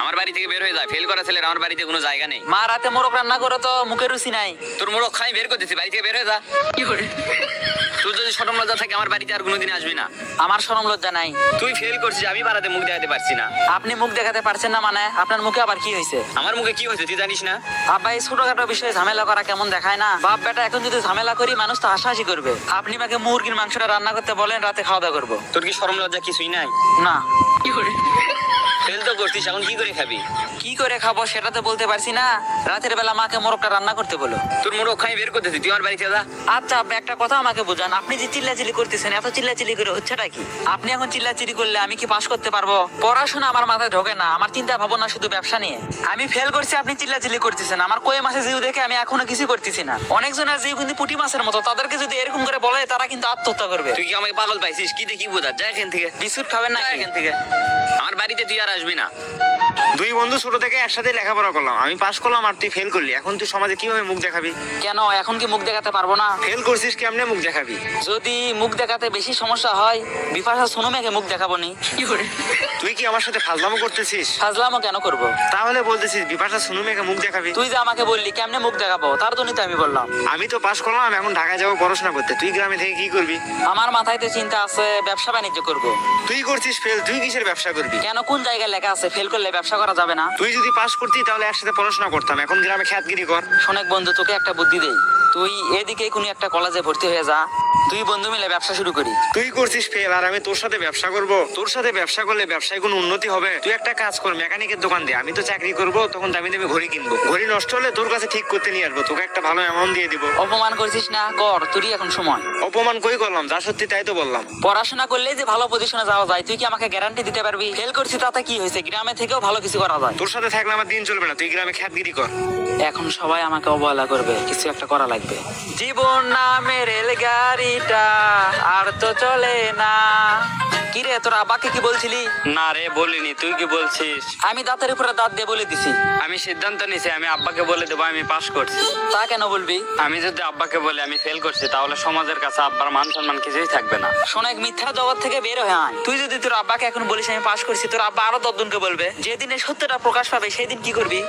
আমার বাড়ি থেকে বের হয়ে যায়। ফেল করা ছেলের আমার বাড়িতে কোনো জায়গা নেই। মা রাতে মোরগ রান্না করে তো মুখে রুচি নাই। তোর মোরগ খাই বের করে দিচ্ছি, বাড়ি থেকে বের হয়ে যা। তোর যদি শরম লজ্জা থাকে আমার বাড়িতে আর কোনোদিন আসবি না। আমার শরম লজ্জা নাই। তুই ফেল করছিস, আমি পাড়াতে মুখ দেখাতে পারছি না। আপনি মুখ দেখাতে পারছেন না মানে আপনার মুখে আবার কি হয়েছে? আমার মুখে কি হয়েছে তুই জানিস না? আব্বা এই ছোটখাটো বিষয়ে ঝামেলা করা কেমন দেখায় না? বাপ বেটা এখন যদি ঝামেলা করি মানুষ তো হাসাহাসি করবে। আপনি আমাকে মুরগির মাংসটা রান্না করতে বলেন, রাতে খাওয়া দাওয়া করবো। তোর কি শরম লজ্জা কিছুই নাই? না। ফেল তো করছিস, এখন কি করে খাবি? কি করে খাবো সেটা তো বলতে পারছি না। রাতের বেলা মাকে মোরগটা রান্না করতে বলো। তোর মোরগ খাই বের করতেছি, তুই আমার বাড়িতে যা। আচ্ছা আপনি একটা কথা আমাকে বোঝান, আপনি যে চিল্লাচিল্লি করতেছেন, এত চিল্লাচিল্লি করে হচ্ছেটা কি? আপনি এখন চিল্লাচিল্লি করলে আমি কি পাস করতে পারবো? পড়াশোনা আমার মাথায় ঢোকে না, আমার চিন্তা ভাবনা শুধু ব্যবসা নিয়ে। আমি ফেল করছি, আপনি চিল্লাচিল্লি করতেছেন। আমার কই মাসে জিউ দেখে আমি এখনো কিছু করতেছি না। অনেকজনের জিউ কিন্তু পুঁটি মাছের মতো, তাদেরকে যদি এরকম করে বলে তারা কিন্তু আত্মহত্যা করবে। তুই কি আমাকে পাগল পাইছিস? কি দেখি বোঝা যায় এখান থেকে। বিস্কুট খাবেন না এখান থেকে। আমার বাড়িতে তুই আর আসবি না। দুই বন্ধু ছোট থেকে একসাথে লেখাপড়া করলাম, আমি পাস করলাম আর তুই ফেল করলি। এখন তুই সমাজে কিভাবে মুখ দেখাবি? কেন এখন কি মুখ দেখাতে পারবো না? ফেল করছিস কেমনে মুখ দেখাবি? যদি মুখ দেখাতে বেশি সমস্যা হয় বিপাশা সোনমেকে মুখ দেখাবো নি। তুই কি আমার সাথে ফাজলামো করতেছিস? ফাজলামো কেন করবো? তাহলে বলতেছিস বিপাশা সোনুমেকে মুখ দেখাবি? তুই যে আমাকে বললি কেমনে মুখ দেখাবো, তার জন্যই তো আমি বললাম। আমি তো পাস করলাম, এখন ঢাকায় যাবো পড়াশোনা করতে। তুই গ্রামে থেকে কি করবি? আমার মাথায় তো চিন্তা আছে ব্যবসা বাণিজ্য করবো। তুই করছিস ফেল, তুই কিসের ব্যবসা করবি? কেন, কোন জায়গায় লেখা আছে ফেল করলে ব্যবসা করা যাবে না? তুই যদি পাস করতি তাহলে একসাথে পড়াশোনা করতাম, এখন গ্রামে খ্যাতগিরি কর। শোনেক বন্ধু, তোকে একটা বুদ্ধি দেই। তুই এদিকে কোনো একটা কলেজে ভর্তি হয়ে যা, দুই বন্ধু মিলে ব্যবসা শুরু করি। তুই করছিস ফেল আর আমি তোর সাথে ব্যবসা করব? তোর সাথে ব্যবসা করলে ব্যবসায় কোনো উন্নতি হবে? তুই একটা কাজ কর, মেকানিকের দোকান দে। আমি তো চাকরি করব, তখন দামি দামি ঘড়ি কিনবো। ঘড়ি নষ্ট হলে তোর কাছে ঠিক করতে নিয়ে আসবো, তোকে একটা ভালো অ্যামাউন্ট দিয়ে দিব। অপমান করছিস না, কর, তোরই এখন সময়। অপমান কই করলাম? যা সত্যি তাই তো বললাম। পড়াশোনা করলেই যে ভালো পজিশনে যাওয়া যায় তুই কি আমাকে গ্যারান্টি দিতে পারবি? ফেল করছি তাতে কি হয়েছে, গ্রামে থেকেও ভালো কিছু করা যায়। তোর সাথে থাকলে আমার দিন চলবে না, তুই গ্রামে খ্যাতগিরি কর। এখন সবাই আমাকে অবহেলা করবে, কিছু একটা করা লাগবে। জীবন নামে রেলগাড়িটা আর তো চলে না। কি রে, তোর আব্বাকে কি বলছিলি? না রে বলিনি, তুই কি বলছিস? আমি দাঁতের উপরে দাঁত দিয়ে বলে দিছি। আমি সিদ্ধান্ত নিছি, আমি আব্বাকে বলে দেবো আমি পাস করছি। তা কেন বলবি? আমি যদি আব্বাকে বলি আমি ফেল করছি তাহলে সমাজের কাছে আব্বার মান সম্মান কিছুই থাকবে না। শোনেক, মিথ্যা জগৎ থেকে বের হয়ে আয়। তুই যদি তোর আব্বাকে এখন বলিস আমি পাস করছি, তোর আব্বা আরো 10 জনকে বলবে। যেদিনে সত্যটা প্রকাশ পাবে সেই দিন কি করবি?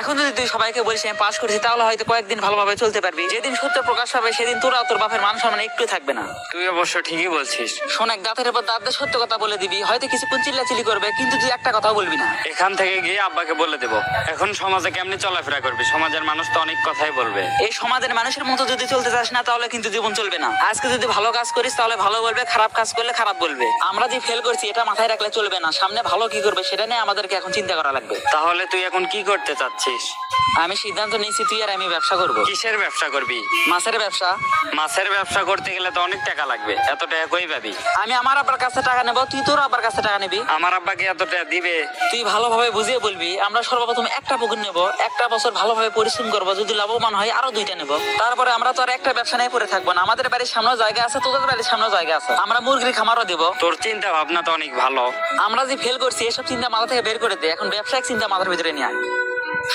এখন যদি তুই সবাইকে বলিস আমি পাস করছি তাহলে হয়তো কয়েকদিন ভালোভাবে চলতে পারবি। যেদিন সত্য প্রকাশ পাবে সেদিন তোরা তোর বাপের মান সম্মান একটু থাকবে না। তুই অবশ্য ঠিকই বলছিস। শোনেক, দাঁতের উপর দাঁত দিয়ে সত্য কথা বলে দিবি, হয়তো কিছুক্ষণ চিল্লাচিল্লি করবে কিন্তু তুই একটা কথা বলবি না। এখান থেকে গিয়ে আব্বাকে বলে দেবো। এখন সমাজে কেমনি চলাফেরা করবি? সমাজের মানুষ তো অনেক কথাই বলবে। এই সমাজের মানুষের মতো যদি চলতে চাস না তাহলে কিন্তু জীবন চলবে না। আজকে যদি ভালো কাজ করিস তাহলে ভালো বলবে, খারাপ কাজ করলে খারাপ বলবে। আমরা যে ফেল করছি এটা মাথায় রাখলে চলবে না, সামনে ভালো কি করবে সেটা নিয়ে আমাদেরকে এখন চিন্তা করা লাগবে। তাহলে তুই এখন কি করতে চাচ্ছিস? আমি সিদ্ধান্ত নিয়েছি তুই আর আমি ব্যবসা করব। কিসের ব্যবসা করবি? মাছের ব্যবসা। মাছের ব্যবসা করতে গেলে তো অনেক টাকা লাগবে, এত টাকা কই পাবি? আমি আমার আব্বার কাছে টাকা নেব, তুই তোর আব্বার কাছে টাকা নিবি। আমার আব্বাকে এত টাকা দিবে? তুই ভালোভাবে বুঝিয়ে বলবি আমরা সর্বপ্রথম একটা পুকুর নেব, একটা বছর ভালোভাবে পরিশ্রম করবো, যদি লাভবান হয় আরো 2টা নেব। তারপরে আমরা তো আর একটা ব্যবসা নিয়ে পড়ে থাকবো না। আমাদের বাড়ির সামনেও জায়গা আছে, তোদের বাড়ির সামনেও জায়গা আছে, আমরা মুরগির খামারও দেব। তোর চিন্তা ভাবনা তো অনেক ভালো। আমরা যে ফেল করছি এসব চিন্তা মাথা থেকে বের করে দে, এখন ব্যবসায়িক চিন্তা মাথার ভিতরে নিয়ে আয়।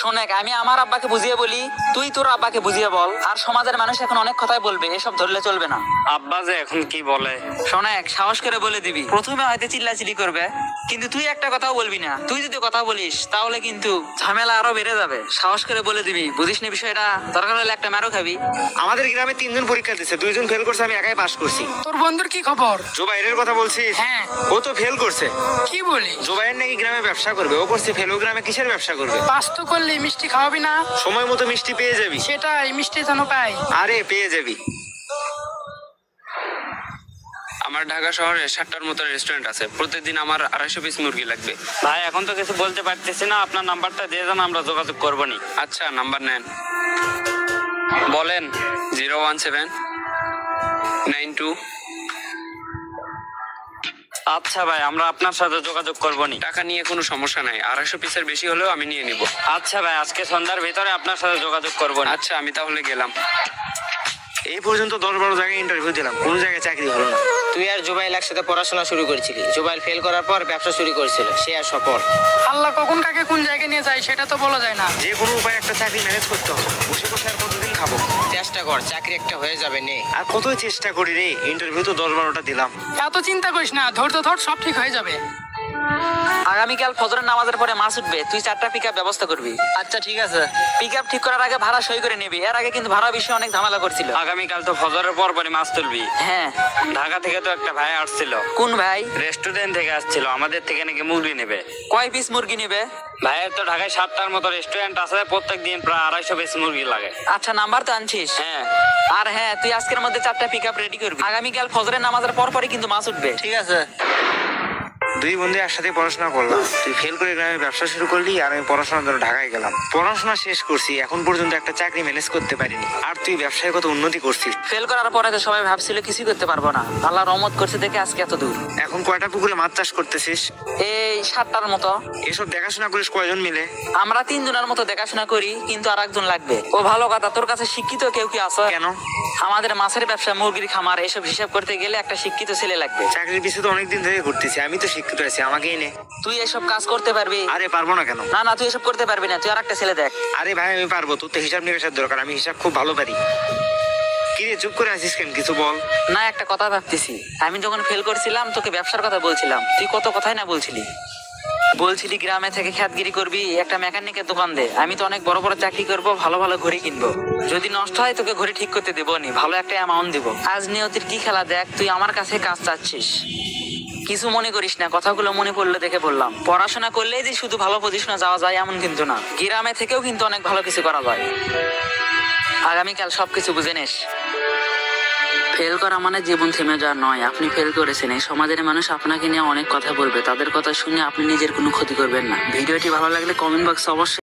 শোনেক, আমি আমার আব্বাকে বুঝিয়ে বলি, তুই তোর আব্বাকে বুঝিয়ে বল। আর সমাজের মানুষ এখন অনেক কথাই বলবে, এসব ধরলে চলবে না। আব্বা যে এখন কি বলে? শোনেক, সাহস করে বলে দিবি। প্রথমে হয়তো চিল্লাচিল্লি করবে কিন্তু তুই একটা কথাও বলবি না। তুই যদি কথা বলিস তাহলে কিন্তু ঝামেলা আরো বেড়ে যাবে। সাহস করে বলে দিবি, বুঝিস না বিষয়টা, দরকার হলে একটা মারও খাবি। আমাদের গ্রামে 3 জন পরীক্ষা দিচ্ছে, 2 জন ফেল করছে, আমি একাই পাস করছি। তোর বন্ধুর কি খবর? জোবাইরের কথা বলছিস? হ্যাঁ। ও তো ফেল করছে। কি বলি? জোবাইর নাকি গ্রামে ব্যবসা করবে। ও করছে ফেল, ও গ্রামে কিসের ব্যবসা করবে? পাস তো করলে মিষ্টি খাওয়াবি না? সময় মতো মিষ্টি পেয়ে যাবি। সেটাই, মিষ্টি যেন পাই। আরে পেয়ে যাবি। আমার ঢাকা শহরে 7টার মতো রেস্টুরেন্ট আছে, প্রতিদিন আমার 250 পিস মুরগি লাগবে। ভাই এখন তো কিছু বলতে পারতেছি না, আপনার নাম্বারটা দিয়ে যান, আমরা যোগাযোগ করবো নি। আচ্ছা নাম্বার নেন, বলেন। 01792। আচ্ছা ভাই, আমরা আপনার সাথে যোগাযোগ করবো নি। টাকা নিয়ে কোনো সমস্যা নাই, 250 পিসের বেশি হলেও আমি নিয়ে নিব। আচ্ছা ভাই, আজকে সন্ধ্যার ভিতরে আপনার সাথে যোগাযোগ করবো। আচ্ছা আমি তাহলে গেলাম। এই পর্যন্ত 10-12 জায়গায় ইন্টারভিউ দিলাম, কোনো জায়গায় চাকরি হলো না। তুই আর জুবাইল একসাথে পড়াশোনা শুরু করেছিলি, জুবাইল ফেল করার পর ব্যবসা শুরু করেছিল, সে আর সফল। আল্লাহ কখন কাকে কোন জায়গায় নিয়ে যায় সেটা তো বলা যায় না। যে কোনো উপায়ে একটা চাকরি ম্যানেজ করতে হবে। বসে বসে আর কতদিন খাবো? চেষ্টা কর, চাকরি একটা হয়ে যাবে নে। আর কতই চেষ্টা করি রে, ইন্টারভিউ তো 10-12টা দিলাম। এত চিন্তা করিস না, ধৈর্য ধর, সব ঠিক হয়ে যাবে। আগামীকাল ফজরের নামাজের পরে মাছ উঠবে, তুই 4টা পিকআপ ব্যবস্থা করবি। আচ্ছা ঠিক আছে। পিকআপ ঠিক করার আগে ভাড়া সই করে নিবি। এর আগে কিন্তু ভাড়া বিষয়ে অনেক ঝামেলা করছিল। আগামীকাল তো ফজরের পর পরই মাছ তুলবি। হ্যাঁ। ঢাকা থেকে তো একটা ভাই আসছিল, কোন ভাই? রেস্টুরেন্ট থেকে আসছিল, আমাদের থেকে নাকি মুরগি নেবে। কয় পিস মুরগি নেবে? ভাইয়ের তো ঢাকায় 7টার মতো রেস্টুরেন্ট আছে, প্রত্যেক দিন প্রায় 250 পিস মুরগি লাগে। আচ্ছা, নাম্বার তো আনছিস? হ্যাঁ। আর হ্যাঁ, তুই আজকের মধ্যে 4টা পিকআপ রেডি করবি। আগামীকাল ফজরের নামাজের পর পরই কিন্তু মাছ উঠবে। ঠিক আছে। দুই বন্ধু একসাথে পড়াশোনা করলাম, তুই ফেল করে গ্রামে ব্যবসা শুরু করলি আর আমি পড়াশোনার জন্য ঢাকায় গেলাম। পড়াশোনা শেষ করছি, এখন পর্যন্ত একটা চাকরি ম্যানেজ করতে পারিনি, আর তুই ব্যবসায় কত উন্নতি করছিস। ফেল করার পরে তো সবাই ভাবছিল কিছুই করতে পারবো না, আল্লাহ রহমত করছে দেখে আজকে এত দূর। এখন কয়টা পুকুরে মাছ চাষ করতেছিস? এই 7টার মতো। এসব দেখাশোনা করিস কয়জন মিলে? আমরা 3 জনের মতো দেখাশোনা করি, কিন্তু আর একজন লাগবে। ও ভালো কথা, তোর কাছে শিক্ষিত কেউ কি আছে? কেন? আমাদের মাছের ব্যবসা, মুরগির খামার, এসব হিসাব করতে গেলে একটা শিক্ষিত ছেলে লাগবে। চাকরির পিছনে তো অনেকদিন ধরে ঘুরতেছি, আমি তো শিক্ষিত আছি, আমাকেই নে। তুই এসব কাজ করতে পারবি? আরে পারবো না কেন? না না, তুই এসব করতে পারবি না, তুই আর একটা ছেলে দেখ। আরে ভাই আমি পারবো, তোর তো হিসাব নিকাশের দরকার, আমি হিসাব খুব ভালো পারি। কিরে চুপ করে আছিস কেন, কিছু বল। না, একটা কথা ভাবতেছি। আমি যখন ফেল করছিলাম তোকে ব্যবসার কথা বলছিলাম, তুই কত কথাই না বলছিলি। বলছিলি গ্রামে থেকে খ্যাতগিরি করবি, একটা মেকানিকের দোকান দে। আমি তো অনেক বড় বড় চাকরি করব, ভালো ভালো ঘড়ি কিনবো, যদি নষ্ট হয় তোকে ঘড়ি ঠিক করতে দেবো নি, ভালো একটা অ্যামাউন্ট দিব। আজ নিয়তির কি খেলা দেখ, তুই আমার কাছে কাজ চাচ্ছিস। কিছু মনে করিস না, কথাগুলো মনে পড়লো দেখে বললাম। পড়াশোনা করলেই যে শুধু ভালো পজিশনে যাওয়া যায় এমন কিন্তু না, গ্রামে থেকেও কিন্তু অনেক ভালো কিছু করা যায়। আগামীকাল সবকিছু বুঝে নিস। ফেল করা মানে জীবন থেমে যাওয়া নয়। আপনি ফেল করেছেন, এই সমাজের মানুষ আপনাকে নিয়ে অনেক কথা বলবে, তাদের কথা শুনে আপনি নিজের কোনো ক্ষতি করবেন না। ভিডিওটি ভালো লাগলে কমেন্ট বক্সে অবশ্যই